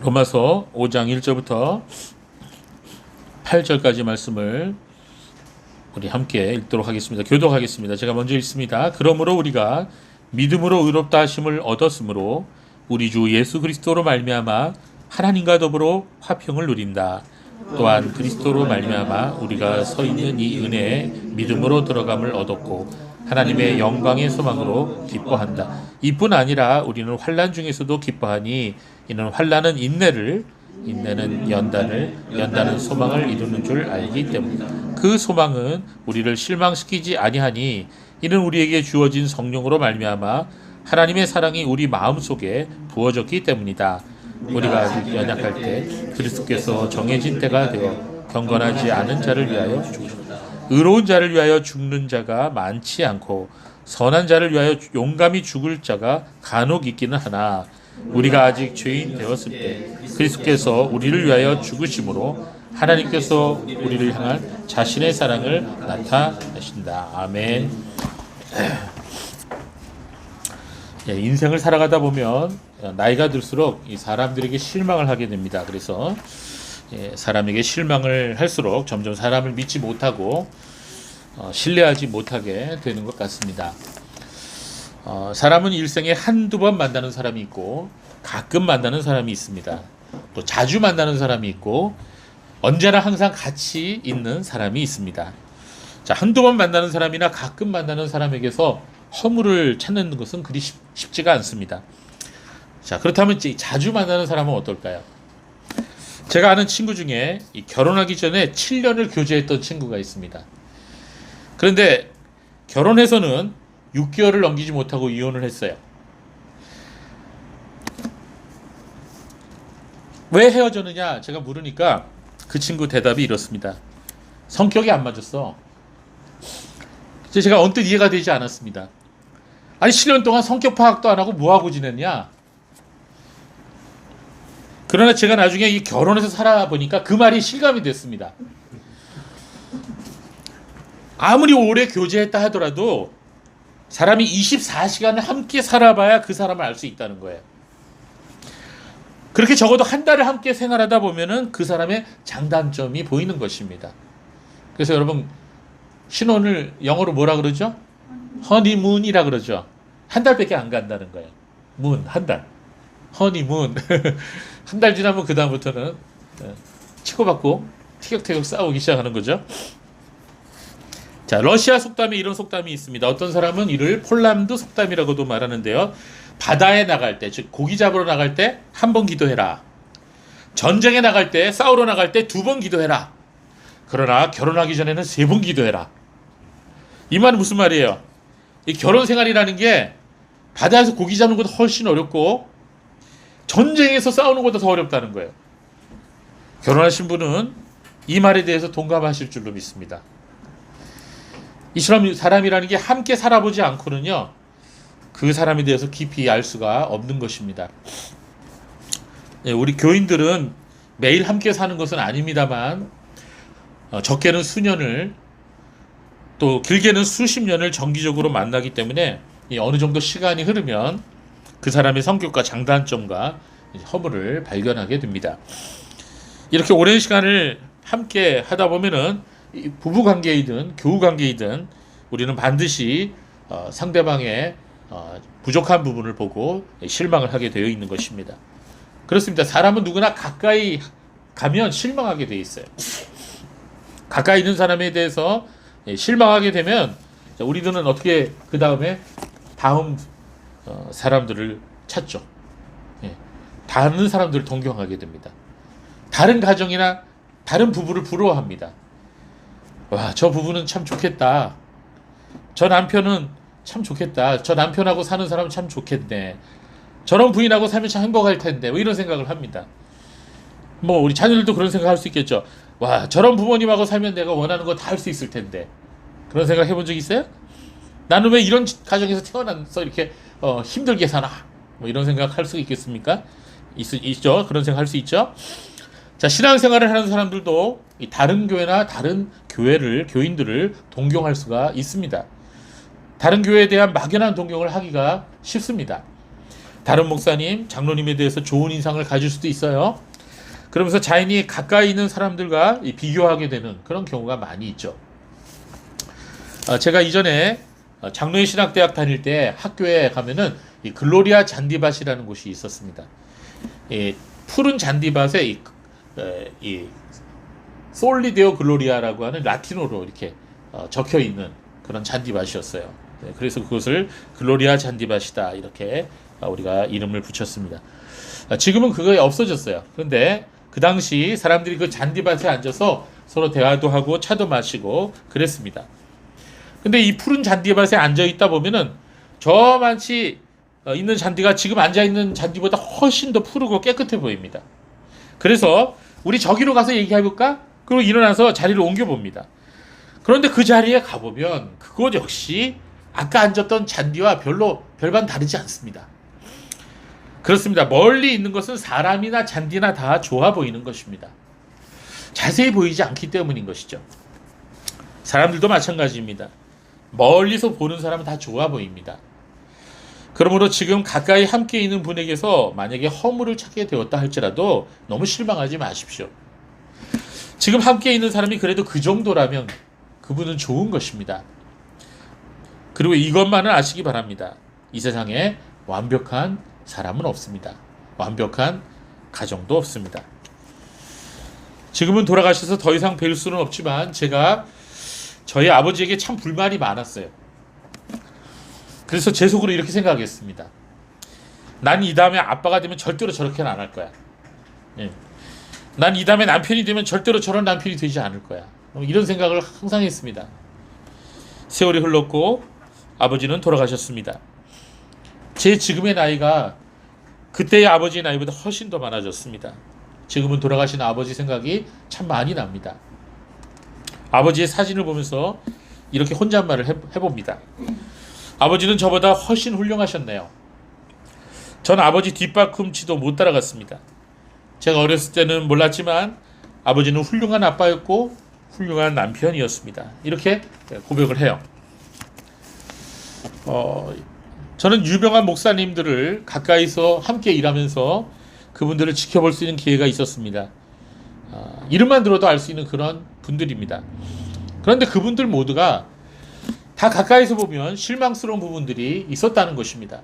로마서 5장 1절부터 8절까지 말씀을 우리 함께 읽도록 하겠습니다. 교독하겠습니다. 제가 먼저 읽습니다. 그러므로 우리가 믿음으로 의롭다 하심을 얻었으므로 우리 주 예수 그리스도로 말미암아 하나님과 더불어 화평을 누린다. 또한 그리스도로 말미암아 우리가 서 있는 이 은혜에 믿음으로 들어감을 얻었고 하나님의 영광의 소망으로 기뻐한다. 이뿐 아니라 우리는 환난 중에서도 기뻐하니 이는 환난은 인내를, 인내는 연단을, 연단은 소망을 이루는 줄 알기 때문이다. 그 소망은 우리를 실망시키지 아니하니 이는 우리에게 주어진 성령으로 말미암아 하나님의 사랑이 우리 마음속에 부어졌기 때문이다. 우리가 아직 연약할 때 그리스도께서 정해진 때가 되어 경건하지 않은 자를 위하여 죽으셨다. 의로운 자를 위하여 죽는 자가 많지 않고 선한 자를 위하여 용감히 죽을 자가 간혹 있기는 하나 우리가 아직 죄인 되었을 때 그리스도께서 우리를 위하여 죽으심으로 하나님께서 우리를 향한 자신의 사랑을 나타내신다. 아멘. 인생을 살아가다 보면 나이가 들수록 이 사람들에게 실망을 하게 됩니다. 그래서 사람에게 실망을 할수록 점점 사람을 믿지 못하고 신뢰하지 못하게 되는 것 같습니다. 사람은 일생에 한두 번 만나는 사람이 있고 가끔 만나는 사람이 있습니다. 또 자주 만나는 사람이 있고 언제나 항상 같이 있는 사람이 있습니다. 자, 한두 번 만나는 사람이나 가끔 만나는 사람에게서 허물을 찾는 것은 그리 쉽지가 않습니다. 자, 그렇다면 자주 만나는 사람은 어떨까요? 제가 아는 친구 중에 결혼하기 전에 7년을 교제했던 친구가 있습니다. 그런데 결혼해서는 6개월을 넘기지 못하고 이혼을 했어요. 왜 헤어졌느냐 제가 물으니까 그 친구 대답이 이렇습니다. 성격이 안 맞았어. 제가 언뜻 이해가 되지 않았습니다. 아니 7년 동안 성격 파악도 안 하고 뭐하고 지냈냐? 그러나 제가 나중에 이 결혼해서 살아보니까 그 말이 실감이 됐습니다. 아무리 오래 교제했다 하더라도 사람이 24시간을 함께 살아봐야 그 사람을 알 수 있다는 거예요. 그렇게 적어도 한 달을 함께 생활하다 보면은 그 사람의 장단점이 보이는 것입니다. 그래서 여러분 신혼을 영어로 뭐라 그러죠? 허니문이라 그러죠. 한 달밖에 안 간다는 거예요. 문, 한 달. 허니문. 한 달 지나면 그 다음부터는 치고받고 티격태격 싸우기 시작하는 거죠. 자, 러시아 속담에 이런 속담이 있습니다. 어떤 사람은 이를 폴란드 속담이라고도 말하는데요. 바다에 나갈 때, 즉 고기 잡으러 나갈 때 한 번 기도해라. 전쟁에 나갈 때, 싸우러 나갈 때 2번 기도해라. 그러나 결혼하기 전에는 3번 기도해라. 이 말은 무슨 말이에요? 이 결혼 생활이라는 게 바다에서 고기 잡는 것도 훨씬 어렵고 전쟁에서 싸우는 것도 더 어렵다는 거예요. 결혼하신 분은 이 말에 대해서 동감하실 줄로 믿습니다. 이 사람이라는 게 함께 살아보지 않고는요, 그 사람에 대해서 깊이 알 수가 없는 것입니다. 우리 교인들은 매일 함께 사는 것은 아닙니다만, 적게는 수년을, 또 길게는 수십 년을 정기적으로 만나기 때문에 어느 정도 시간이 흐르면 그 사람의 성격과 장단점과 허물을 발견하게 됩니다. 이렇게 오랜 시간을 함께 하다 보면은 부부관계이든 교우관계이든 우리는 반드시 상대방의 부족한 부분을 보고 실망을 하게 되어 있는 것입니다. 그렇습니다. 사람은 누구나 가까이 가면 실망하게 되어 있어요. 가까이 있는 사람에 대해서 실망하게 되면 우리들은 어떻게 그 다음에 다음 사람들을 찾죠. 다른 사람들을 동경하게 됩니다. 다른 가정이나 다른 부부를 부러워합니다. 와, 저 부부는 참 좋겠다. 저 남편은 참 좋겠다. 저 남편하고 사는 사람은 참 좋겠네. 저런 부인하고 살면 참 행복할 텐데. 뭐 이런 생각을 합니다. 뭐 우리 자녀들도 그런 생각 할 수 있겠죠. 와, 저런 부모님하고 살면 내가 원하는 거 다 할 수 있을 텐데. 그런 생각 해본 적 있어요? 나는 왜 이런 가정에서 태어나서 이렇게 힘들게 사나? 뭐 이런 생각 할 수 있겠습니까? 있죠. 그런 생각 할 수 있죠. 자, 신앙생활을 하는 사람들도 다른 교회나 다른 교인들을 동경할 수가 있습니다. 다른 교회에 대한 막연한 동경을 하기가 쉽습니다. 다른 목사님, 장로님에 대해서 좋은 인상을 가질 수도 있어요. 그러면서 자연히 가까이 있는 사람들과 비교하게 되는 그런 경우가 많이 있죠. 제가 이전에 장로의 신학대학 다닐 때 학교에 가면은 이 글로리아 잔디밭이라는 곳이 있었습니다. 이 푸른 잔디밭에 이 솔리데오 글로리아라고 하는 라틴어로 이렇게 적혀 있는 그런 잔디밭이었어요. 그래서 그것을 글로리아 잔디밭이다 이렇게 우리가 이름을 붙였습니다. 지금은 그거 없어졌어요. 그런데 그 당시 사람들이 그 잔디밭에 앉아서 서로 대화도 하고 차도 마시고 그랬습니다. 근데 이 푸른 잔디밭에 앉아 있다 보면은 저만치 있는 잔디가 지금 앉아 있는 잔디보다 훨씬 더 푸르고 깨끗해 보입니다. 그래서 우리 저기로 가서 얘기해 볼까? 그리고 일어나서 자리를 옮겨 봅니다. 그런데 그 자리에 가보면 그곳 역시 아까 앉았던 잔디와 별반 다르지 않습니다. 그렇습니다. 멀리 있는 것은 사람이나 잔디나 다 좋아 보이는 것입니다. 자세히 보이지 않기 때문인 것이죠. 사람들도 마찬가지입니다. 멀리서 보는 사람은 다 좋아 보입니다. 그러므로 지금 가까이 함께 있는 분에게서 만약에 허물을 찾게 되었다 할지라도 너무 실망하지 마십시오. 지금 함께 있는 사람이 그래도 그 정도라면 그분은 좋은 것입니다. 그리고 이것만은 아시기 바랍니다. 이 세상에 완벽한 사람은 없습니다. 완벽한 가정도 없습니다. 지금은 돌아가셔서 더 이상 뵐 수는 없지만 제가 저희 아버지에게 참 불만이 많았어요. 그래서 제 속으로 이렇게 생각했습니다. 난 이 다음에 아빠가 되면 절대로 저렇게는 안 할 거야. 난 이 다음에 남편이 되면 절대로 저런 남편이 되지 않을 거야. 이런 생각을 항상 했습니다. 세월이 흘렀고 아버지는 돌아가셨습니다. 제 지금의 나이가 그때의 아버지의 나이보다 훨씬 더 많아졌습니다. 지금은 돌아가신 아버지 생각이 참 많이 납니다. 아버지의 사진을 보면서 이렇게 혼잣말을 해봅니다. 아버지는 저보다 훨씬 훌륭하셨네요. 전 아버지 뒷발꿈치도 못 따라갔습니다. 제가 어렸을 때는 몰랐지만 아버지는 훌륭한 아빠였고 훌륭한 남편이었습니다. 이렇게 고백을 해요. 저는 유명한 목사님들을 가까이서 함께 일하면서 그분들을 지켜볼 수 있는 기회가 있었습니다. 이름만 들어도 알 수 있는 그런 분들입니다. 그런데 그분들 모두가 다 가까이서 보면 실망스러운 부분들이 있었다는 것입니다.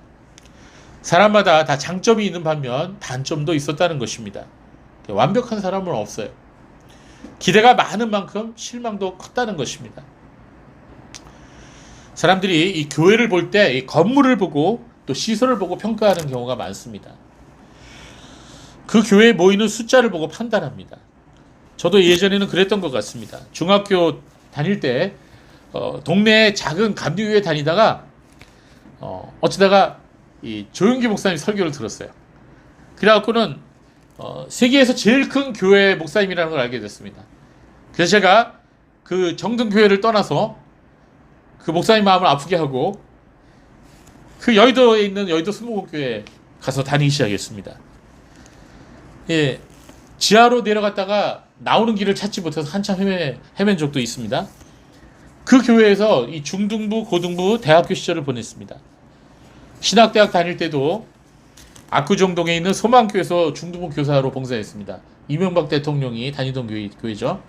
사람마다 다 장점이 있는 반면 단점도 있었다는 것입니다. 완벽한 사람은 없어요. 기대가 많은 만큼 실망도 컸다는 것입니다. 사람들이 이 교회를 볼 때 이 건물을 보고 또 시설을 보고 평가하는 경우가 많습니다. 그 교회에 모이는 숫자를 보고 판단합니다. 저도 예전에는 그랬던 것 같습니다. 중학교 다닐 때 동네에 작은 감리교회 다니다가 어쩌다가 이 조용기 목사님 설교를 들었어요. 그래갖고는 세계에서 제일 큰 교회 목사님이라는 걸 알게 됐습니다. 그래서 제가 그 정든 교회를 떠나서 그 목사님 마음을 아프게 하고 그 여의도에 있는 여의도 순복음교회에 가서 다니기 시작했습니다. 예, 지하로 내려갔다가 나오는 길을 찾지 못해서 한참 헤맨 적도 있습니다. 그 교회에서 이 중등부, 고등부, 대학교 시절을 보냈습니다. 신학대학 다닐 때도 압구정동에 있는 소망교에서 중등부 교사로 봉사했습니다. 이명박 대통령이 다니던 교회죠.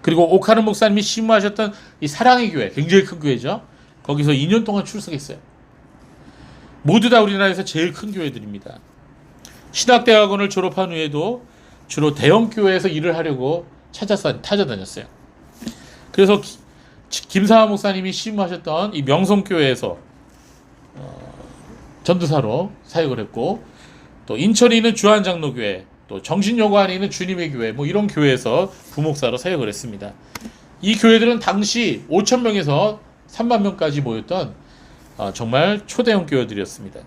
그리고 옥하는 목사님이 심무하셨던 이 사랑의 교회, 굉장히 큰 교회죠. 거기서 2년 동안 출석했어요. 모두 다 우리나라에서 제일 큰 교회들입니다. 신학대학원을 졸업한 후에도 주로 대형 교회에서 일을 하려고 찾아다녔어요. 그래서 김사하 목사님이 심무하셨던 이 명성교회에서 전도사로 사역을 했고, 또 인천에 있는 주한장로교회, 또 정신여고안에 있는 주님의 교회, 뭐 이런 교회에서 부목사로 사역을 했습니다. 이 교회들은 당시 5,000명에서 3만 명까지 모였던 정말 초대형 교회들이었습니다.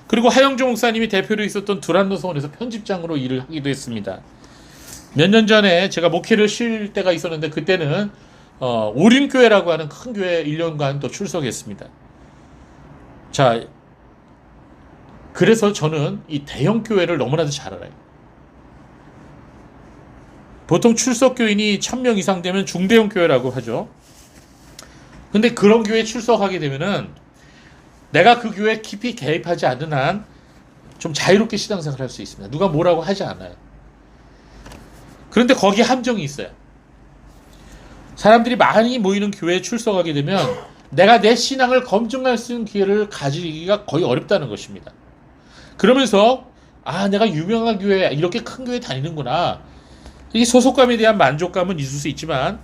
그리고 하영조 목사님이 대표로 있었던 두란노 성원에서 편집장으로 일을 하기도 했습니다. 몇 년 전에 제가 목회를 쉴 때가 있었는데 그때는 오림교회라고 하는 큰 교회에 1년간 또 출석했습니다. 자, 그래서 저는 이 대형 교회를 너무나도 잘 알아요. 보통 출석 교인이 1,000명 이상 되면 중대형 교회라고 하죠. 근데 그런 교회에 출석하게 되면은 내가 그 교회에 깊이 개입하지 않는 한 좀 자유롭게 신앙생활 할 수 있습니다. 누가 뭐라고 하지 않아요. 그런데 거기에 함정이 있어요. 사람들이 많이 모이는 교회에 출석하게 되면 내가 내 신앙을 검증할 수 있는 기회를 가지기가 거의 어렵다는 것입니다. 그러면서 내가 유명한 교회, 이렇게 큰 교회 다니는구나. 이 소속감에 대한 만족감은 있을 수 있지만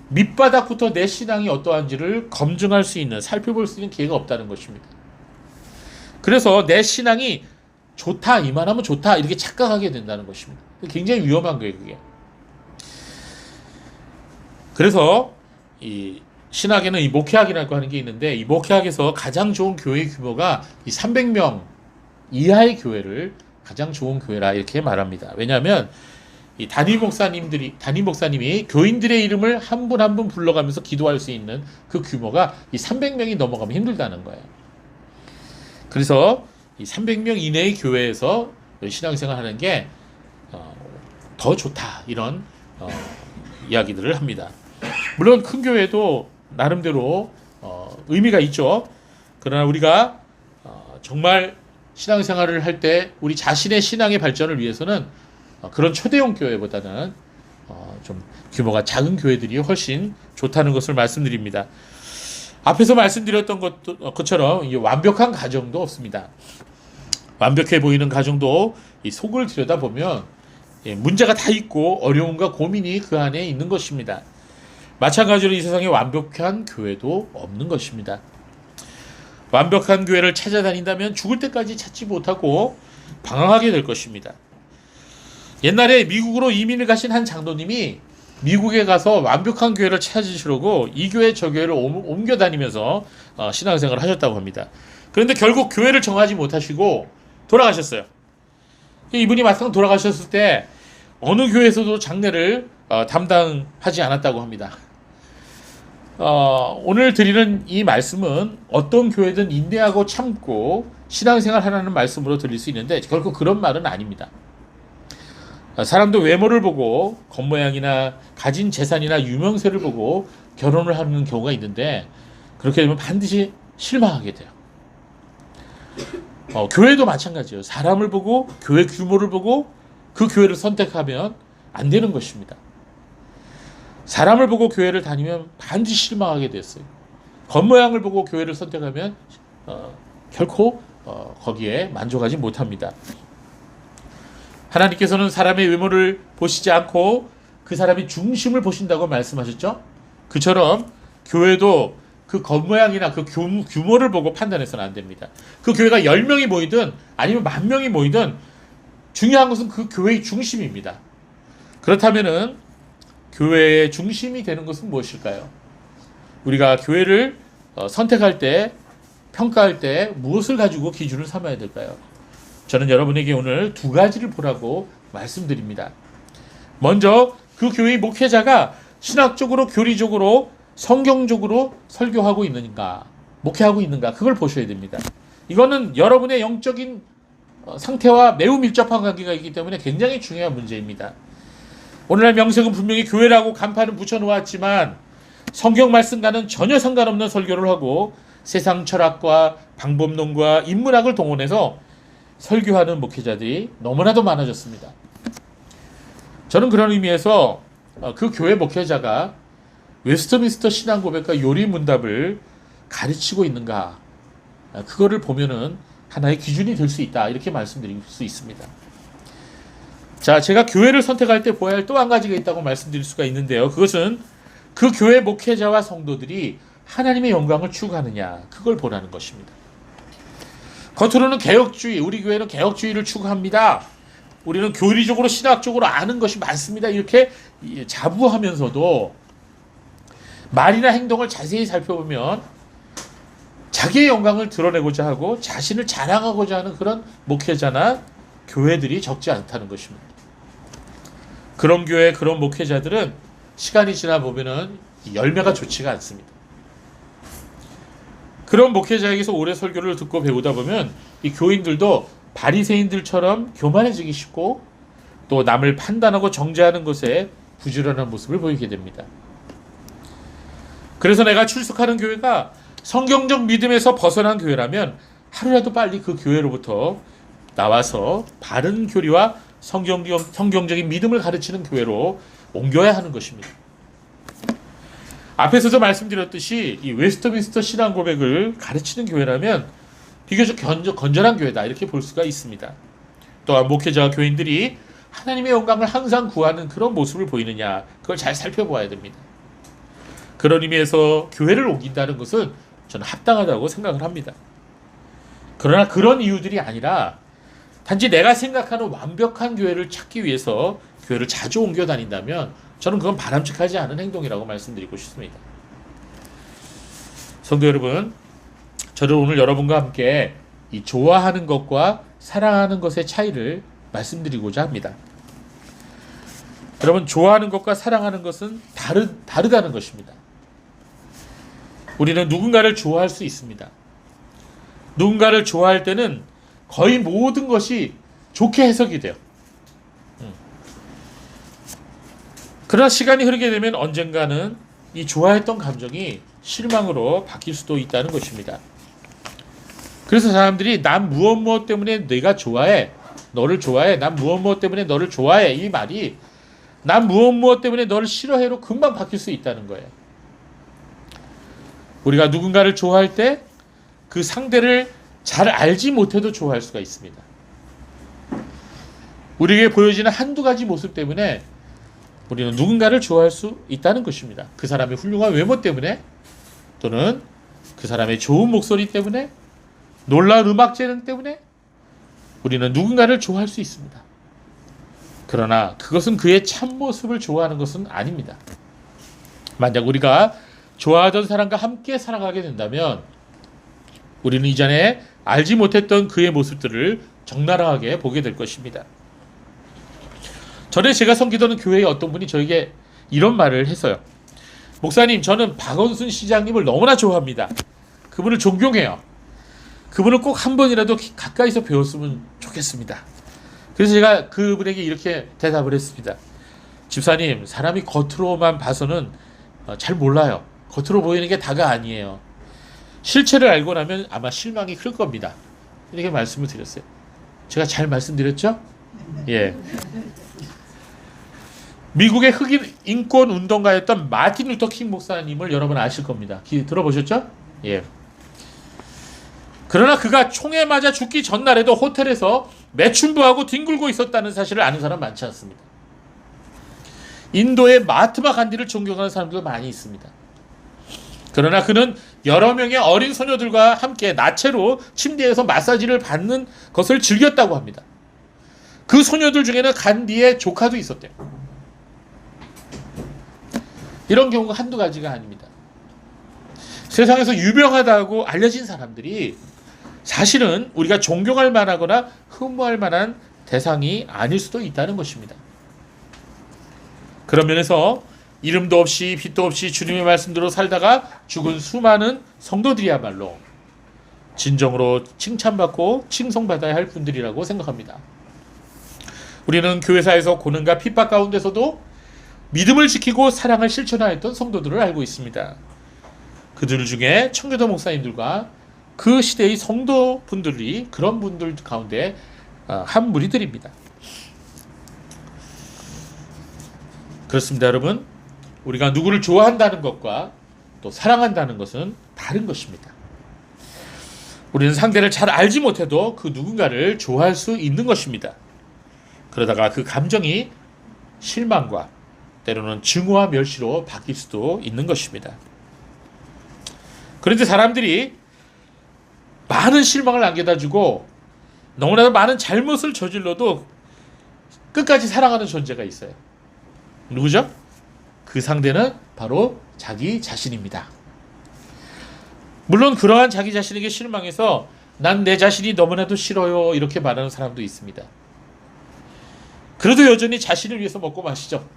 밑바닥부터 내 신앙이 어떠한지를 검증할 수 있는, 살펴볼 수 있는 기회가 없다는 것입니다. 그래서 내 신앙이 좋다, 이만하면 좋다, 이렇게 착각하게 된다는 것입니다. 굉장히 위험한 거예요, 그게. 그래서 이 신학에는 이 목회학이라고 하는 게 있는데, 이 목회학에서 가장 좋은 교회 규모가 이 300명 이하의 교회를 가장 좋은 교회라 이렇게 말합니다. 왜냐하면 이 담임 목사님이 교인들의 이름을 한 분 한 분 불러가면서 기도할 수 있는 그 규모가 이 300명이 넘어가면 힘들다는 거예요. 그래서 이 300명 이내의 교회에서 신앙생활 하는 게 더 좋다, 이런 이야기들을 합니다. 물론 큰 교회도 나름대로 의미가 있죠. 그러나 우리가 정말 신앙생활을 할 때 우리 자신의 신앙의 발전을 위해서는 그런 초대형 교회보다는 좀 규모가 작은 교회들이 훨씬 좋다는 것을 말씀드립니다. 앞에서 말씀드렸던 것처럼 완벽한 가정도 없습니다. 완벽해 보이는 가정도 이 속을 들여다보면 문제가 다 있고 어려움과 고민이 그 안에 있는 것입니다. 마찬가지로 이 세상에 완벽한 교회도 없는 것입니다. 완벽한 교회를 찾아다닌다면 죽을 때까지 찾지 못하고 방황하게 될 것입니다. 옛날에 미국으로 이민을 가신 한 장로님이 미국에 가서 완벽한 교회를 찾으시려고 이 교회 저 교회를 옮겨 다니면서 신앙생활을 하셨다고 합니다. 그런데 결국 교회를 정하지 못하시고 돌아가셨어요. 이분이 막상 돌아가셨을 때 어느 교회에서도 장례를 담당하지 않았다고 합니다. 오늘 드리는 이 말씀은 어떤 교회든 인내하고 참고 신앙생활 하라는 말씀으로 들릴 수 있는데 결코 그런 말은 아닙니다. 사람도 외모를 보고 겉모양이나 가진 재산이나 유명세를 보고 결혼을 하는 경우가 있는데 그렇게 되면 반드시 실망하게 돼요. 교회도 마찬가지예요. 사람을 보고 교회 규모를 보고 그 교회를 선택하면 안 되는 것입니다. 사람을 보고 교회를 다니면 반드시 실망하게 됐어요. 겉모양을 보고 교회를 선택하면 결코 거기에 만족하지 못합니다. 하나님께서는 사람의 외모를 보시지 않고 그 사람의 중심을 보신다고 말씀하셨죠? 그처럼 교회도 그 겉모양이나 그 규모를 보고 판단해서는 안 됩니다. 그 교회가 10명이 모이든 아니면 10,000명이 모이든 중요한 것은 그 교회의 중심입니다. 그렇다면은 교회의 중심이 되는 것은 무엇일까요? 우리가 교회를 선택할 때, 평가할 때 무엇을 가지고 기준을 삼아야 될까요? 저는 여러분에게 오늘 두 가지를 보라고 말씀드립니다. 먼저 그 교회의 목회자가 신학적으로, 교리적으로, 성경적으로 설교하고 있는가, 목회하고 있는가, 그걸 보셔야 됩니다. 이거는 여러분의 영적인 상태와 매우 밀접한 관계가 있기 때문에 굉장히 중요한 문제입니다. 오늘날 명색은 분명히 교회라고 간판은 붙여놓았지만 성경 말씀과는 전혀 상관없는 설교를 하고 세상 철학과 방법론과 인문학을 동원해서 설교하는 목회자들이 너무나도 많아졌습니다. 저는 그런 의미에서 그 교회 목회자가 웨스트민스터 신앙고백과 요리문답을 가르치고 있는가, 그거를 보면은 하나의 기준이 될 수 있다, 이렇게 말씀드릴 수 있습니다. 자, 제가 교회를 선택할 때 보아야 할 또 한 가지가 있다고 말씀드릴 수가 있는데요. 그것은 그 교회 목회자와 성도들이 하나님의 영광을 추구하느냐, 그걸 보라는 것입니다. 겉으로는 개혁주의, 우리 교회는 개혁주의를 추구합니다. 우리는 교리적으로 신학적으로 아는 것이 많습니다. 이렇게 자부하면서도 말이나 행동을 자세히 살펴보면 자기의 영광을 드러내고자 하고 자신을 자랑하고자 하는 그런 목회자나 교회들이 적지 않다는 것입니다. 그런 교회, 그런 목회자들은 시간이 지나 보면은 열매가 좋지가 않습니다. 그런 목회자에게서 오래 설교를 듣고 배우다 보면 이 교인들도 바리새인들처럼 교만해지기 쉽고 또 남을 판단하고 정죄하는 것에 부지런한 모습을 보이게 됩니다. 그래서 내가 출석하는 교회가 성경적 믿음에서 벗어난 교회라면 하루라도 빨리 그 교회로부터 나와서 바른 교리와 성경적인 믿음을 가르치는 교회로 옮겨야 하는 것입니다. 앞에서도 말씀드렸듯이 이 웨스트민스터 신앙 고백을 가르치는 교회라면 비교적 건전한 교회다 이렇게 볼 수가 있습니다. 또한 목회자와 교인들이 하나님의 영광을 항상 구하는 그런 모습을 보이느냐 그걸 잘 살펴보아야 됩니다. 그런 의미에서 교회를 옮긴다는 것은 저는 합당하다고 생각을 합니다. 그러나 그런 이유들이 아니라 단지 내가 생각하는 완벽한 교회를 찾기 위해서 교회를 자주 옮겨 다닌다면 저는 그건 바람직하지 않은 행동이라고 말씀드리고 싶습니다. 성도 여러분, 저는 오늘 여러분과 함께 이 좋아하는 것과 사랑하는 것의 차이를 말씀드리고자 합니다. 여러분, 좋아하는 것과 사랑하는 것은 다르다는 것입니다. 우리는 누군가를 좋아할 수 있습니다. 누군가를 좋아할 때는 거의 모든 것이 좋게 해석이 돼요. 그러나 시간이 흐르게 되면 언젠가는 이 좋아했던 감정이 실망으로 바뀔 수도 있다는 것입니다. 그래서 사람들이 난 무엇 때문에 내가 좋아해, 너를 좋아해, 난 무엇 때문에 너를 좋아해, 이 말이 난 무엇 때문에 너를 싫어해로 금방 바뀔 수 있다는 거예요. 우리가 누군가를 좋아할 때 그 상대를 잘 알지 못해도 좋아할 수가 있습니다. 우리에게 보여지는 한두 가지 모습 때문에 우리는 누군가를 좋아할 수 있다는 것입니다. 그 사람의 훌륭한 외모 때문에, 또는 그 사람의 좋은 목소리 때문에, 놀라운 음악 재능 때문에 우리는 누군가를 좋아할 수 있습니다. 그러나 그것은 그의 참모습을 좋아하는 것은 아닙니다. 만약 우리가 좋아하던 사람과 함께 살아가게 된다면 우리는 이전에 알지 못했던 그의 모습들을 적나라하게 보게 될 것입니다. 전에 제가 섬기던 교회의 어떤 분이 저에게 이런 말을 했어요. 목사님, 저는 박원순 시장님을 너무나 좋아합니다. 그분을 존경해요. 그분을 꼭 한 번이라도 가까이서 배웠으면 좋겠습니다. 그래서 제가 그분에게 이렇게 대답을 했습니다. 집사님, 사람이 겉으로만 봐서는 잘 몰라요. 겉으로 보이는 게 다가 아니에요. 실체를 알고 나면 아마 실망이 클 겁니다. 이렇게 말씀을 드렸어요. 제가 잘 말씀드렸죠? 예. 미국의 흑인 인권 운동가였던 마틴 루터 킹 목사님을 여러분 아실 겁니다. 들어보셨죠? 예. 그러나 그가 총에 맞아 죽기 전날에도 호텔에서 매춘부하고 뒹굴고 있었다는 사실을 아는 사람 많지 않습니다. 인도의 마하트마 간디를 존경하는 사람들도 많이 있습니다. 그러나 그는 여러 명의 어린 소녀들과 함께 나체로 침대에서 마사지를 받는 것을 즐겼다고 합니다. 그 소녀들 중에는 간디의 조카도 있었대요. 이런 경우가 한두 가지가 아닙니다. 세상에서 유명하다고 알려진 사람들이 사실은 우리가 존경할 만하거나 흠모할 만한 대상이 아닐 수도 있다는 것입니다. 그런 면에서 이름도 없이 빛도 없이 주님의 말씀대로 살다가 죽은 수많은 성도들이야말로 진정으로 칭찬받고 칭송받아야 할 분들이라고 생각합니다. 우리는 교회사에서 고난과 핍박 가운데서도 믿음을 지키고 사랑을 실천하였던 성도들을 알고 있습니다. 그들 중에 청교도 목사님들과 그 시대의 성도분들이 그런 분들 가운데 한 무리들입니다. 그렇습니다, 여러분. 우리가 누구를 좋아한다는 것과 또 사랑한다는 것은 다른 것입니다. 우리는 상대를 잘 알지 못해도 그 누군가를 좋아할 수 있는 것입니다. 그러다가 그 감정이 실망과 때로는 증오와 멸시로 바뀔 수도 있는 것입니다. 그런데 사람들이 많은 실망을 안겨다주고 너무나도 많은 잘못을 저질러도 끝까지 사랑하는 존재가 있어요. 누구죠? 그 상대는 바로 자기 자신입니다. 물론 그러한 자기 자신에게 실망해서 난 내 자신이 너무나도 싫어요 이렇게 말하는 사람도 있습니다. 그래도 여전히 자신을 위해서 먹고 마시죠.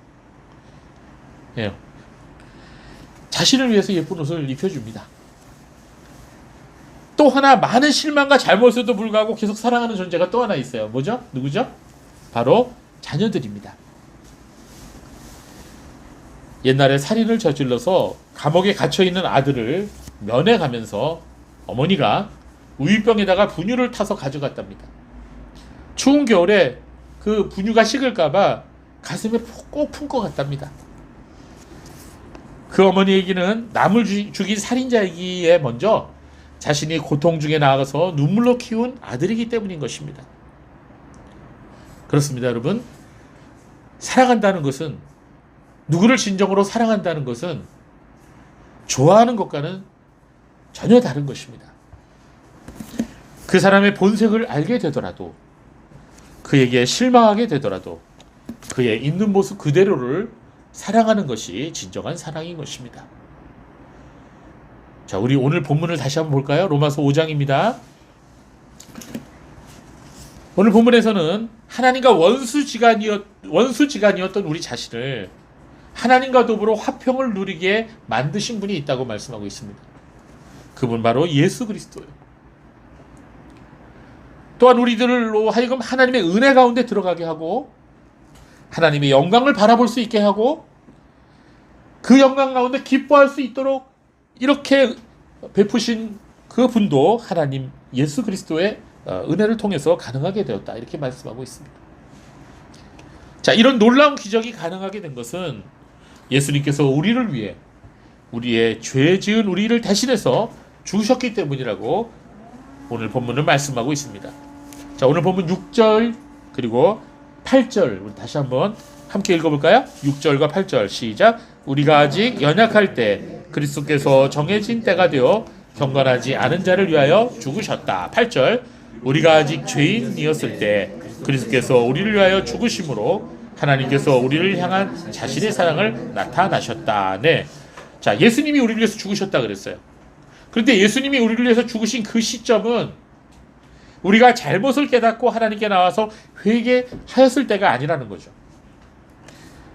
예. 자신을 위해서 예쁜 옷을 입혀줍니다. 또 하나 많은 실망과 잘못에도 불구하고 계속 사랑하는 존재가 또 하나 있어요. 뭐죠? 누구죠? 바로 자녀들입니다. 옛날에 살인을 저질러서 감옥에 갇혀있는 아들을 면회 가면서 어머니가 우유병에다가 분유를 타서 가져갔답니다. 추운 겨울에 그 분유가 식을까봐 가슴에 꼭 품고 갔답니다. 그 어머니에게는 남을 죽인 살인자이기에 먼저 자신이 고통 중에 나아가서 눈물로 키운 아들이기 때문인 것입니다. 그렇습니다, 여러분. 사랑한다는 것은, 누구를 진정으로 사랑한다는 것은 좋아하는 것과는 전혀 다른 것입니다. 그 사람의 본색을 알게 되더라도, 그에게 실망하게 되더라도 그의 있는 모습 그대로를 사랑하는 것이 진정한 사랑인 것입니다. 자, 우리 오늘 본문을 다시 한번 볼까요? 로마서 5장입니다. 오늘 본문에서는 하나님과 원수지간이었던 우리 자신을 하나님과 더불어 화평을 누리게 만드신 분이 있다고 말씀하고 있습니다. 그분 바로 예수 그리스도예요. 또한 우리들로 하여금 하나님의 은혜 가운데 들어가게 하고 하나님의 영광을 바라볼 수 있게 하고 그 영광 가운데 기뻐할 수 있도록 이렇게 베푸신 그 분도 하나님 예수 그리스도의 은혜를 통해서 가능하게 되었다, 이렇게 말씀하고 있습니다. 자, 이런 놀라운 기적이 가능하게 된 것은 예수님께서 우리를 위해, 우리의 죄 지은 우리를 대신해서 죽으셨기 때문이라고 오늘 본문은 말씀하고 있습니다. 자, 오늘 본문 6절 그리고 8절 우리 다시 한번 함께 읽어볼까요? 6절과 8절 시작. 우리가 아직 연약할 때 그리스도께서 정해진 때가 되어 경건하지 않은 자를 위하여 죽으셨다. 8절. 우리가 아직 죄인이었을 때 그리스도께서 우리를 위하여 죽으심으로 하나님께서 우리를 향한 자신의 사랑을 나타나셨다. 네. 자, 예수님이 우리를 위해서 죽으셨다 그랬어요. 그런데 예수님이 우리를 위해서 죽으신 그 시점은 우리가 잘못을 깨닫고 하나님께 나와서 회개하였을 때가 아니라는 거죠.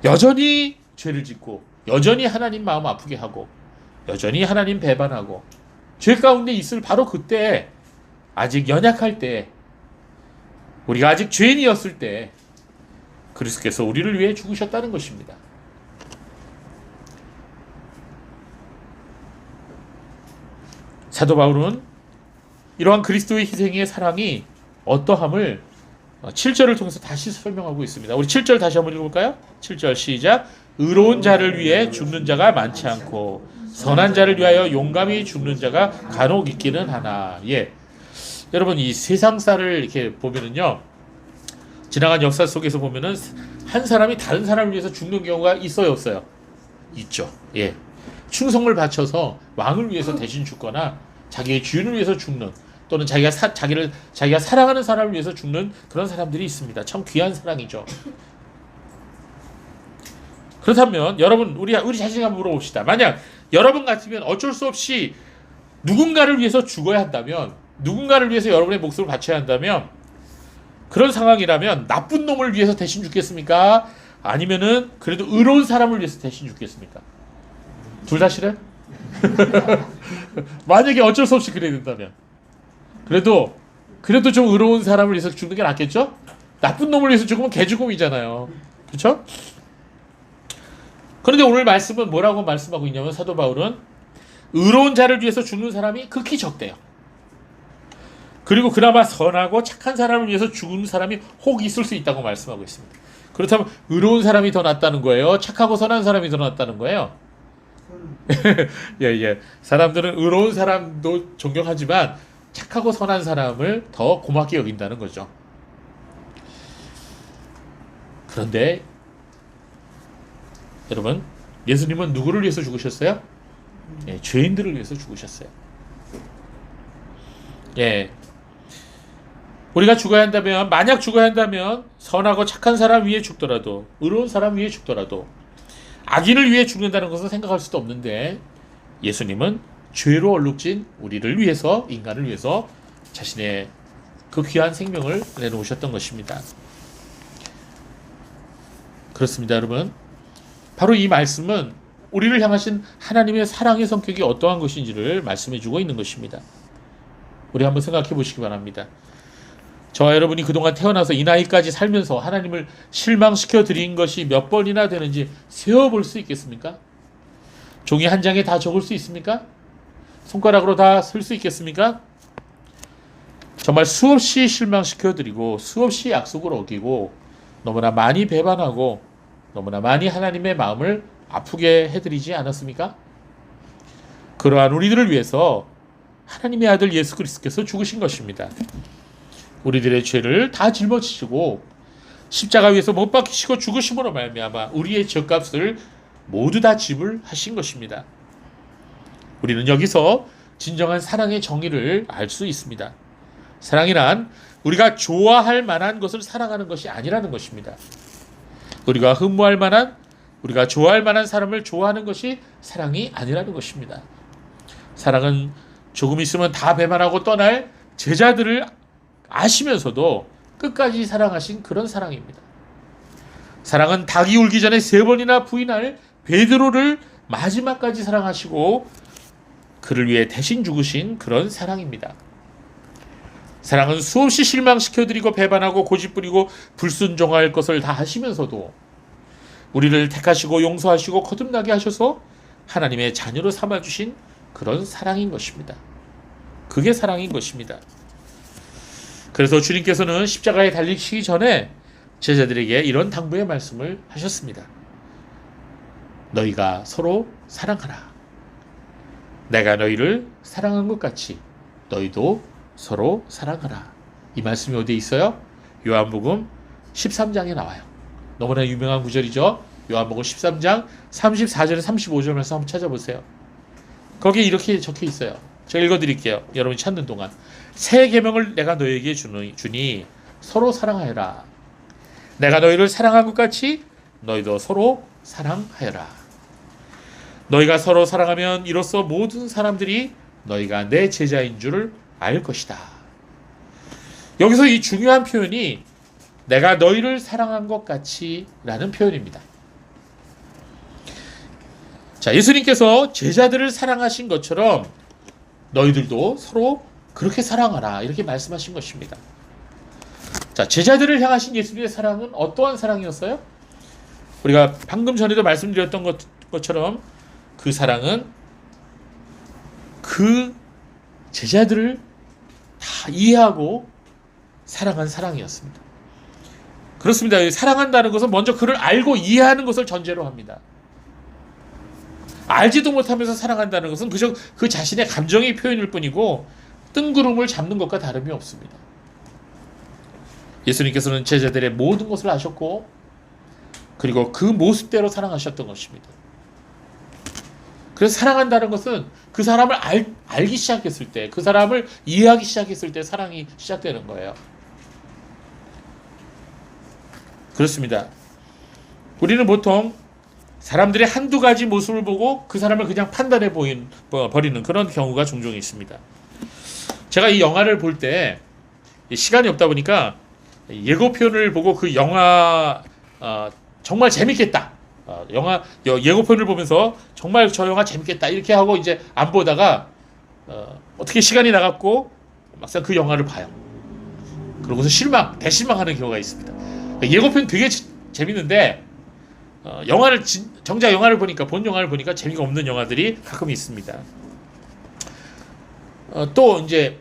여전히 죄를 짓고 여전히 하나님 마음 아프게 하고 여전히 하나님 배반하고 죄 가운데 있을 바로 그때, 아직 연약할 때, 우리가 아직 죄인이었을 때 그리스도께서 우리를 위해 죽으셨다는 것입니다. 사도 바울은 이러한 그리스도의 희생의 사랑이 어떠함을 7절을 통해서 다시 설명하고 있습니다. 우리 7절 다시 한번 읽어볼까요? 7절 시작. 의로운 자를 위해 죽는 자가 많지 않고 선한 자를 위하여 용감히 죽는 자가 간혹 있기는 하나. 예, 여러분, 이 세상사를 이렇게 보면은요, 지나간 역사 속에서 보면은 한 사람이 다른 사람을 위해서 죽는 경우가 있어요, 없어요? 있죠. 예, 충성을 바쳐서 왕을 위해서 대신 죽거나 자기의 주인을 위해서 죽는, 또는 자기가 사랑하는 사람을 위해서 죽는 그런 사람들이 있습니다. 참 귀한 사랑이죠. 그렇다면 여러분, 우리 자신에게 한번 물어봅시다. 만약 여러분 같으면 어쩔 수 없이 누군가를 위해서 죽어야 한다면, 누군가를 위해서 여러분의 목숨을 바쳐야 한다면, 그런 상황이라면 나쁜 놈을 위해서 대신 죽겠습니까? 아니면은 그래도 의로운 사람을 위해서 대신 죽겠습니까? 둘 다 싫어요? 만약에 어쩔 수 없이 그래야 된다면 그래도 좀 의로운 사람을 위해서 죽는 게 낫겠죠? 나쁜 놈을 위해서 죽으면 개죽음이잖아요. 그렇죠? 그런데 오늘 말씀은 뭐라고 말씀하고 있냐면, 사도 바울은 의로운 자를 위해서 죽는 사람이 극히 적대요. 그리고 그나마 선하고 착한 사람을 위해서 죽는 사람이 혹 있을 수 있다고 말씀하고 있습니다. 그렇다면 의로운 사람이 더 낫다는 거예요? 착하고 선한 사람이 더 낫다는 거예요? 예. 사람들은 의로운 사람도 존경하지만 착하고 선한 사람을 더 고맙게 여긴다는 거죠. 그런데 여러분, 예수님은 누구를 위해서 죽으셨어요? 예, 죄인들을 위해서 죽으셨어요. 예. 우리가 죽어야 한다면, 만약 죽어야 한다면 선하고 착한 사람 위해 죽더라도, 의로운 사람 위해 죽더라도 악인을 위해 죽는다는 것은 생각할 수도 없는데, 예수님은 죄로 얼룩진 우리를 위해서, 인간을 위해서 자신의 그 귀한 생명을 내놓으셨던 것입니다. 그렇습니다, 여러분. 바로 이 말씀은 우리를 향하신 하나님의 사랑의 성격이 어떠한 것인지를 말씀해 주고 있는 것입니다. 우리 한번 생각해 보시기 바랍니다. 저와 여러분이 그동안 태어나서 이 나이까지 살면서 하나님을 실망시켜 드린 것이 몇 번이나 되는지 세어볼 수 있겠습니까? 종이 한 장에 다 적을 수 있습니까? 손가락으로 다 쓸 수 있겠습니까? 정말 수없이 실망시켜드리고 수없이 약속을 어기고 너무나 많이 배반하고 너무나 많이 하나님의 마음을 아프게 해드리지 않았습니까? 그러한 우리들을 위해서 하나님의 아들 예수 그리스도께서 죽으신 것입니다. 우리들의 죄를 다 짊어지시고 십자가 위에서 못 박히시고 죽으심으로 말미암아 우리의 죄값을 모두 다 지불하신 것입니다. 우리는 여기서 진정한 사랑의 정의를 알 수 있습니다. 사랑이란 우리가 좋아할 만한 것을 사랑하는 것이 아니라는 것입니다. 우리가 흠모할 만한, 우리가 좋아할 만한 사람을 좋아하는 것이 사랑이 아니라는 것입니다. 사랑은 조금 있으면 다 배반하고 떠날 제자들을 아시면서도 끝까지 사랑하신 그런 사랑입니다. 사랑은 닭이 울기 전에 3번이나 부인할 베드로를 마지막까지 사랑하시고 그를 위해 대신 죽으신 그런 사랑입니다. 사랑은 수없이 실망시켜드리고 배반하고 고집부리고 불순종할 것을 다 하시면서도 우리를 택하시고 용서하시고 거듭나게 하셔서 하나님의 자녀로 삼아주신 그런 사랑인 것입니다. 그게 사랑인 것입니다. 그래서 주님께서는 십자가에 달리시기 전에 제자들에게 이런 당부의 말씀을 하셨습니다. 너희가 서로 사랑하라. 내가 너희를 사랑한 것 같이 너희도 서로 사랑하라. 이 말씀이 어디에 있어요? 요한복음 13장에 나와요. 너무나 유명한 구절이죠. 요한복음 13장 34절에 35절 말씀 한번 찾아보세요. 거기에 이렇게 적혀 있어요. 제가 읽어드릴게요. 여러분이 찾는 동안. 새 계명을 내가 너희에게 주니 서로 사랑하여라. 내가 너희를 사랑한 것 같이 너희도 서로 사랑하여라. 너희가 서로 사랑하면 이로써 모든 사람들이 너희가 내 제자인 줄을 알 것이다. 여기서 이 중요한 표현이 내가 너희를 사랑한 것 같이 라는 표현입니다. 자, 예수님께서 제자들을 사랑하신 것처럼 너희들도 서로 그렇게 사랑하라 이렇게 말씀하신 것입니다. 자, 제자들을 향하신 예수님의 사랑은 어떠한 사랑이었어요? 우리가 방금 전에도 말씀드렸던 것처럼 그 사랑은 그 제자들을 다 이해하고 사랑한 사랑이었습니다. 그렇습니다. 사랑한다는 것은 먼저 그를 알고 이해하는 것을 전제로 합니다. 알지도 못하면서 사랑한다는 것은 그저 그 자신의 감정의 표현일 뿐이고 뜬구름을 잡는 것과 다름이 없습니다. 예수님께서는 제자들의 모든 것을 아셨고 그리고 그 모습대로 사랑하셨던 것입니다. 그래서 사랑한다는 것은 그 사람을 알기 시작했을 때, 그 사람을 이해하기 시작했을 때 사랑이 시작되는 거예요. 그렇습니다. 우리는 보통 사람들의 한두 가지 모습을 보고 그 사람을 그냥 판단해 버리는 그런 경우가 종종 있습니다. 제가 이 영화를 볼 때 시간이 없다 보니까 예고편을 보고 그 영화 정말 재밌겠다. 영화 예고편을 보면서 정말 저 영화 재밌겠다 이렇게 하고 이제 안 보다가 어떻게 시간이 나갔고 막상 그 영화를 봐요. 그러고서 대실망하는 경우가 있습니다. 예고편 되게 재밌는데 정작 영화를 보니까 본 영화를 보니까 재미가 없는 영화들이 가끔 있습니다. 또 이제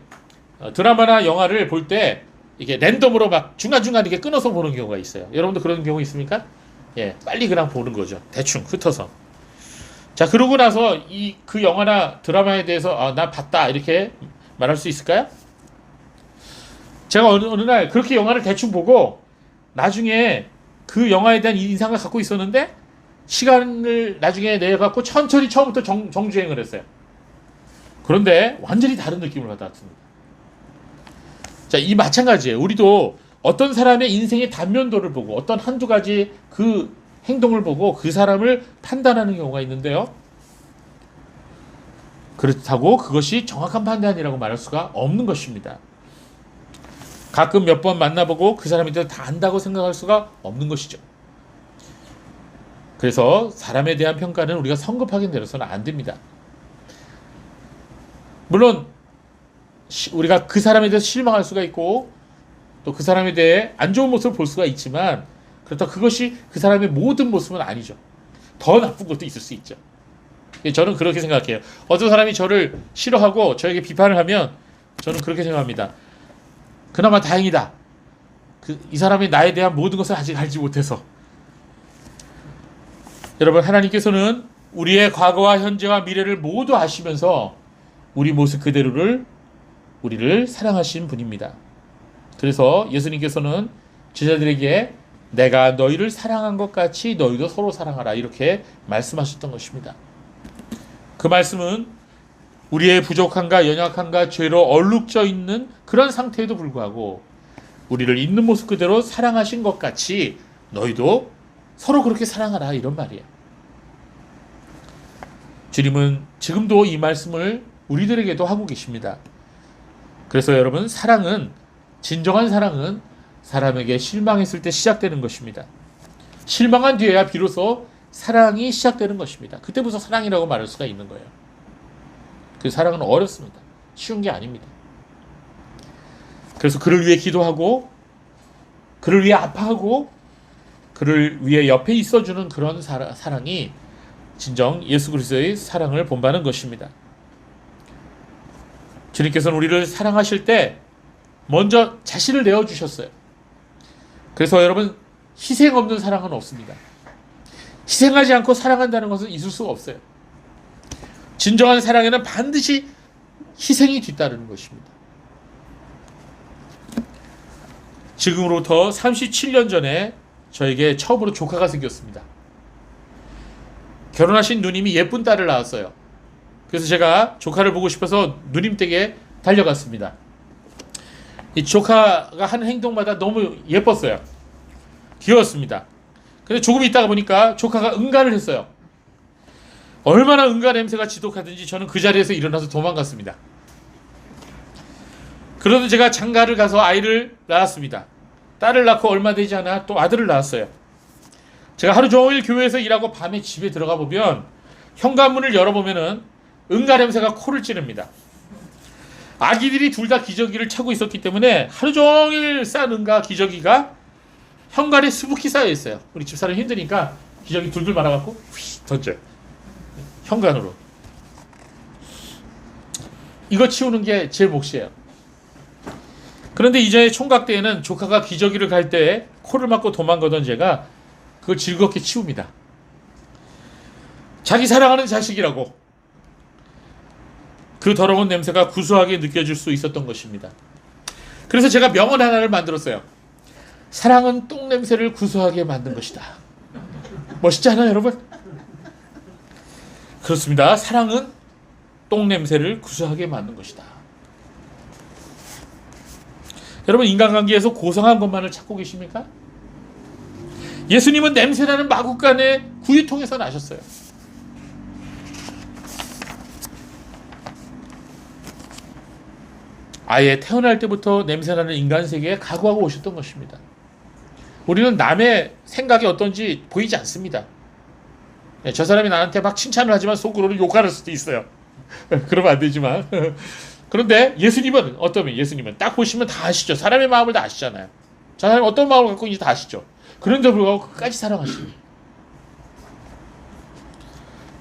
드라마나 영화를 볼 때 이게 랜덤으로 막 중간중간 이렇게 끊어서 보는 경우가 있어요. 여러분도 그런 경우 있습니까? 예, 빨리 그냥 보는 거죠. 대충 흩어서. 자, 그러고 나서 그 영화나 드라마에 대해서 나 봤다 이렇게 말할 수 있을까요? 제가 어느 날 그렇게 영화를 대충 보고 나중에 그 영화에 대한 인상을 갖고 있었는데 시간을 나중에 내갖고 천천히 처음부터 정주행을 했어요. 그런데 완전히 다른 느낌을 받았습니다. 자, 이 마찬가지예요. 우리도 어떤 사람의 인생의 단면도를 보고 어떤 한두 가지 그 행동을 보고 그 사람을 판단하는 경우가 있는데요. 그렇다고 그것이 정확한 판단이라고 말할 수가 없는 것입니다. 가끔 몇 번 만나보고 그 사람에 대해서 다 안다고 생각할 수가 없는 것이죠. 그래서 사람에 대한 평가는 우리가 성급하게 내려서는 안 됩니다. 물론 우리가 그 사람에 대해서 실망할 수가 있고 또 그 사람에 대해 안 좋은 모습을 볼 수가 있지만 그렇다고 그것이 그 사람의 모든 모습은 아니죠. 더 나쁜 것도 있을 수 있죠. 저는 그렇게 생각해요. 어떤 사람이 저를 싫어하고 저에게 비판을 하면 저는 그렇게 생각합니다. 그나마 다행이다. 이 사람이 나에 대한 모든 것을 아직 알지 못해서. 여러분, 하나님께서는 우리의 과거와 현재와 미래를 모두 아시면서 우리 모습 그대로를 우리를 사랑하신 분입니다. 그래서 예수님께서는 제자들에게 내가 너희를 사랑한 것 같이 너희도 서로 사랑하라 이렇게 말씀하셨던 것입니다. 그 말씀은 우리의 부족함과 연약함과 죄로 얼룩져 있는 그런 상태에도 불구하고 우리를 있는 모습 그대로 사랑하신 것 같이 너희도 서로 그렇게 사랑하라 이런 말이에요. 주님은 지금도 이 말씀을 우리들에게도 하고 계십니다. 그래서 여러분, 진정한 사랑은 사람에게 실망했을 때 시작되는 것입니다. 실망한 뒤에야 비로소 사랑이 시작되는 것입니다. 그때부터 사랑이라고 말할 수가 있는 거예요. 그 사랑은 어렵습니다. 쉬운 게 아닙니다. 그래서 그를 위해 기도하고 그를 위해 아파하고 그를 위해 옆에 있어주는 그런 사랑이 진정 예수 그리스도의 사랑을 본받는 것입니다. 주님께서는 우리를 사랑하실 때 먼저 자신을 내어주셨어요. 그래서 여러분, 희생 없는 사랑은 없습니다. 희생하지 않고 사랑한다는 것은 있을 수가 없어요. 진정한 사랑에는 반드시 희생이 뒤따르는 것입니다. 지금으로부터 37년 전에 저에게 처음으로 조카가 생겼습니다. 결혼하신 누님이 예쁜 딸을 낳았어요. 그래서 제가 조카를 보고 싶어서 누님 댁에 달려갔습니다. 이 조카가 하는 행동마다 너무 예뻤어요. 귀여웠습니다. 근데 조금 있다가 보니까 조카가 응가를 했어요. 얼마나 응가 냄새가 지독하든지 저는 그 자리에서 일어나서 도망갔습니다. 그러던 제가 장가를 가서 아이를 낳았습니다. 딸을 낳고 얼마 되지 않아 또 아들을 낳았어요. 제가 하루 종일 교회에서 일하고 밤에 집에 들어가 보면 현관문을 열어보면은 응가 냄새가 코를 찌릅니다. 아기들이 둘 다 기저귀를 차고 있었기 때문에 하루 종일 싼 응가 기저귀가 현관에 수북히 쌓여 있어요. 우리 집사람이 힘드니까 기저귀 둘둘 말아갖고 휙 던져요. 현관으로. 이거 치우는 게 제 몫이에요. 그런데 이제 총각 때에는 조카가 기저귀를 갈 때 코를 막고 도망가던 제가 그걸 즐겁게 치웁니다. 자기 사랑하는 자식이라고. 그 더러운 냄새가 구수하게 느껴질 수 있었던 것입니다. 그래서 제가 명언 하나를 만들었어요. 사랑은 똥 냄새를 구수하게 만든 것이다. 멋있지 않아요, 여러분? 그렇습니다. 사랑은 똥 냄새를 구수하게 만든 것이다. 여러분, 인간관계에서 고상한 것만을 찾고 계십니까? 예수님은 냄새나는 마구간의 구유통에서 나셨어요. 아예 태어날 때부터 냄새나는 인간 세계에 각오하고 오셨던 것입니다. 우리는 남의 생각이 어떤지 보이지 않습니다. 저 사람이 나한테 막 칭찬을 하지만 속으로는 욕할 수도 있어요. 그러면 안 되지만. 그런데 예수님은 어떠면 예수님은 딱 보시면 다 아시죠. 사람의 마음을 다 아시잖아요. 저 사람이 어떤 마음을 갖고 있는지 다 아시죠. 그런데 불구하고 끝까지 사랑하시는.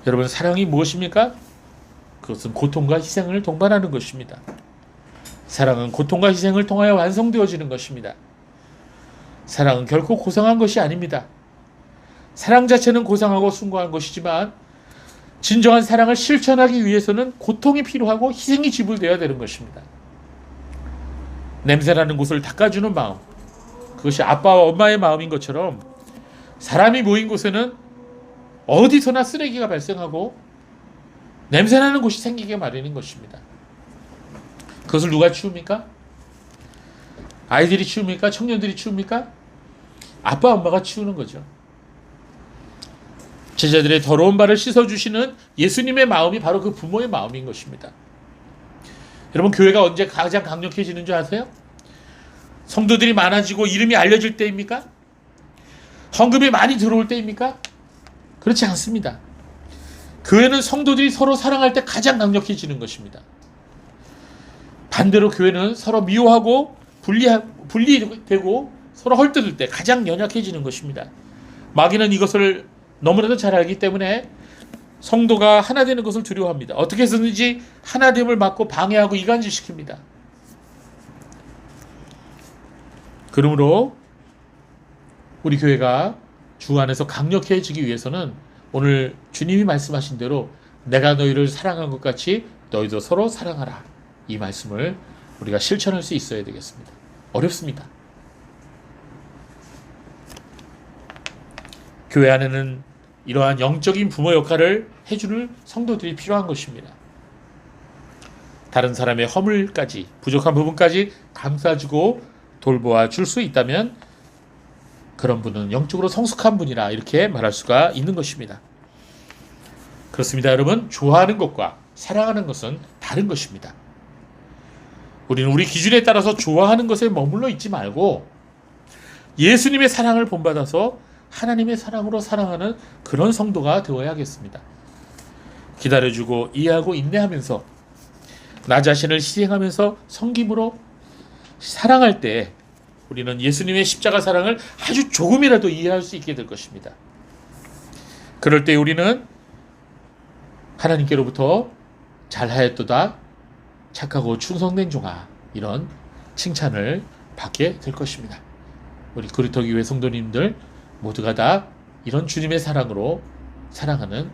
여러분, 사랑이 무엇입니까? 그것은 고통과 희생을 동반하는 것입니다. 사랑은 고통과 희생을 통하여 완성되어지는 것입니다. 사랑은 결코 고상한 것이 아닙니다. 사랑 자체는 고상하고 숭고한 것이지만 진정한 사랑을 실천하기 위해서는 고통이 필요하고 희생이 지불되어야 되는 것입니다. 냄새나는 곳을 닦아주는 마음, 그것이 아빠와 엄마의 마음인 것처럼 사람이 모인 곳에는 어디서나 쓰레기가 발생하고 냄새나는 곳이 생기게 마련인 것입니다. 그것을 누가 치웁니까? 아이들이 치웁니까? 청년들이 치웁니까? 아빠, 엄마가 치우는 거죠. 제자들의 더러운 발을 씻어주시는 예수님의 마음이 바로 그 부모의 마음인 것입니다. 여러분, 교회가 언제 가장 강력해지는 줄 아세요? 성도들이 많아지고 이름이 알려질 때입니까? 헌금이 많이 들어올 때입니까? 그렇지 않습니다. 교회는 성도들이 서로 사랑할 때 가장 강력해지는 것입니다. 반대로 교회는 서로 미워하고 분리되고 서로 헐뜯을 때 가장 연약해지는 것입니다. 마귀는 이것을 너무나도 잘 알기 때문에 성도가 하나 되는 것을 두려워합니다. 어떻게 해서든지 하나됨을 막고 방해하고 이간질시킵니다. 그러므로 우리 교회가 주 안에서 강력해지기 위해서는 오늘 주님이 말씀하신 대로 내가 너희를 사랑한 것 같이 너희도 서로 사랑하라. 이 말씀을 우리가 실천할 수 있어야 되겠습니다. 어렵습니다. 교회 안에는 이러한 영적인 부모 역할을 해주는 성도들이 필요한 것입니다. 다른 사람의 허물까지, 부족한 부분까지 감싸주고 돌보아 줄 수 있다면 그런 분은 영적으로 성숙한 분이라 이렇게 말할 수가 있는 것입니다. 그렇습니다. 여러분, 좋아하는 것과 사랑하는 것은 다른 것입니다. 우리는 우리 기준에 따라서 좋아하는 것에 머물러 있지 말고 예수님의 사랑을 본받아서 하나님의 사랑으로 사랑하는 그런 성도가 되어야겠습니다. 기다려주고 이해하고 인내하면서 나 자신을 희생하면서 섬김으로 사랑할 때 우리는 예수님의 십자가 사랑을 아주 조금이라도 이해할 수 있게 될 것입니다. 그럴 때 우리는 하나님께로부터 잘하였도다 착하고 충성된 종아 이런 칭찬을 받게 될 것입니다. 우리 그리스도 교회 성도님들 모두가 다 이런 주님의 사랑으로 사랑하는